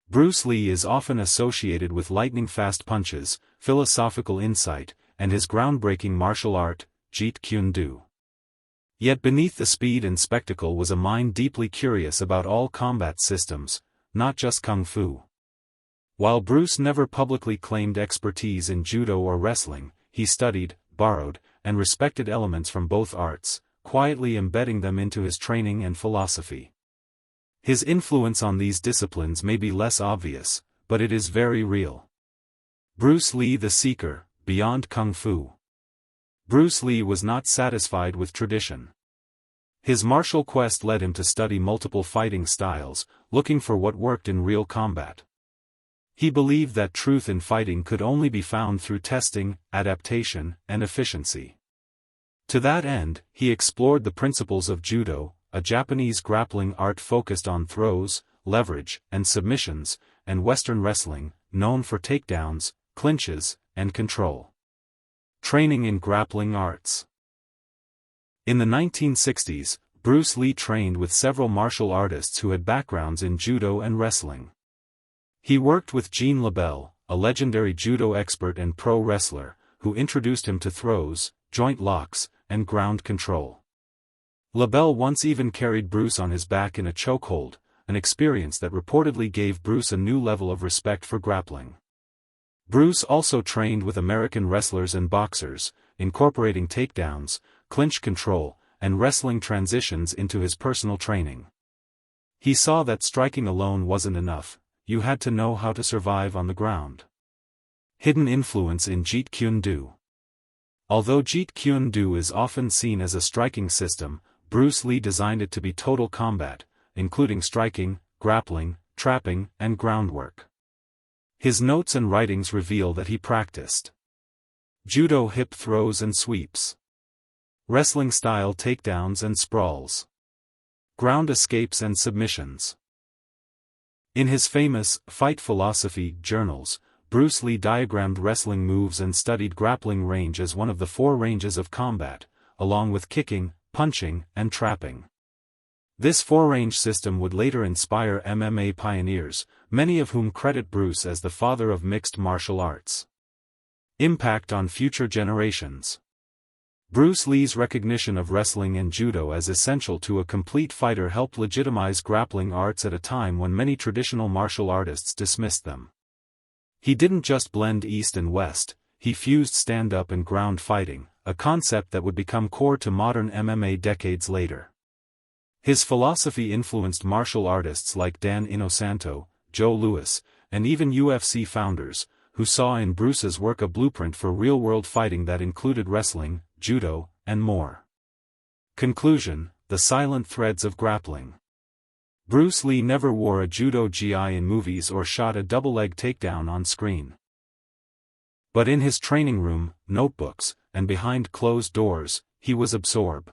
Bruce Lee is often associated with lightning-fast punches, philosophical insight, and his groundbreaking martial art, Jeet Kune Do. Yet beneath the speed and spectacle was a mind deeply curious about all combat systems, not just kung fu. While Bruce never publicly claimed expertise in judo or wrestling, he studied, borrowed, and respected elements from both arts, quietly embedding them into his training and philosophy. His influence on these disciplines may be less obvious, but it is very real. Bruce Lee the Seeker, beyond Kung Fu. Bruce Lee was not satisfied with tradition. His martial quest led him to study multiple fighting styles, looking for what worked in real combat. He believed that truth in fighting could only be found through testing, adaptation, and efficiency. To that end, he explored the principles of Judo, a Japanese grappling art focused on throws, leverage, and submissions, and Western wrestling, known for takedowns, clinches, and control. Training in grappling arts. In the 1960s, Bruce Lee trained with several martial artists who had backgrounds in judo and wrestling. He worked with Gene LeBell, a legendary judo expert and pro wrestler, who introduced him to throws, joint locks, and ground control. LeBell once even carried Bruce on his back in a chokehold, an experience that reportedly gave Bruce a new level of respect for grappling. Bruce also trained with American wrestlers and boxers, incorporating takedowns, clinch control, and wrestling transitions into his personal training. He saw that striking alone wasn't enough, you had to know how to survive on the ground. Hidden influence in Jeet Kune Do. Although Jeet Kune Do is often seen as a striking system, Bruce Lee designed it to be total combat, including striking, grappling, trapping, and groundwork. His notes and writings reveal that he practiced judo hip throws and sweeps, wrestling-style takedowns and sprawls, ground escapes and submissions. In his famous Fight Philosophy journals, Bruce Lee diagrammed wrestling moves and studied grappling range as one of the 4 ranges of combat, along with kicking, punching, and trapping. This 4-range system would later inspire MMA pioneers, many of whom credit Bruce as the father of mixed martial arts. Impact on future generations. Bruce Lee's recognition of wrestling and judo as essential to a complete fighter helped legitimize grappling arts at a time when many traditional martial artists dismissed them. He didn't just blend East and West, he fused stand-up and ground fighting, a concept that would become core to modern MMA decades later. His philosophy influenced martial artists like Dan Inosanto, Joe Louis, and even UFC founders, who saw in Bruce's work a blueprint for real-world fighting that included wrestling, judo, and more. Conclusion: the silent threads of grappling. Bruce Lee never wore a judo gi in movies or shot a double-leg takedown on screen. But in his training room, notebooks, and behind closed doors, he was absorbed.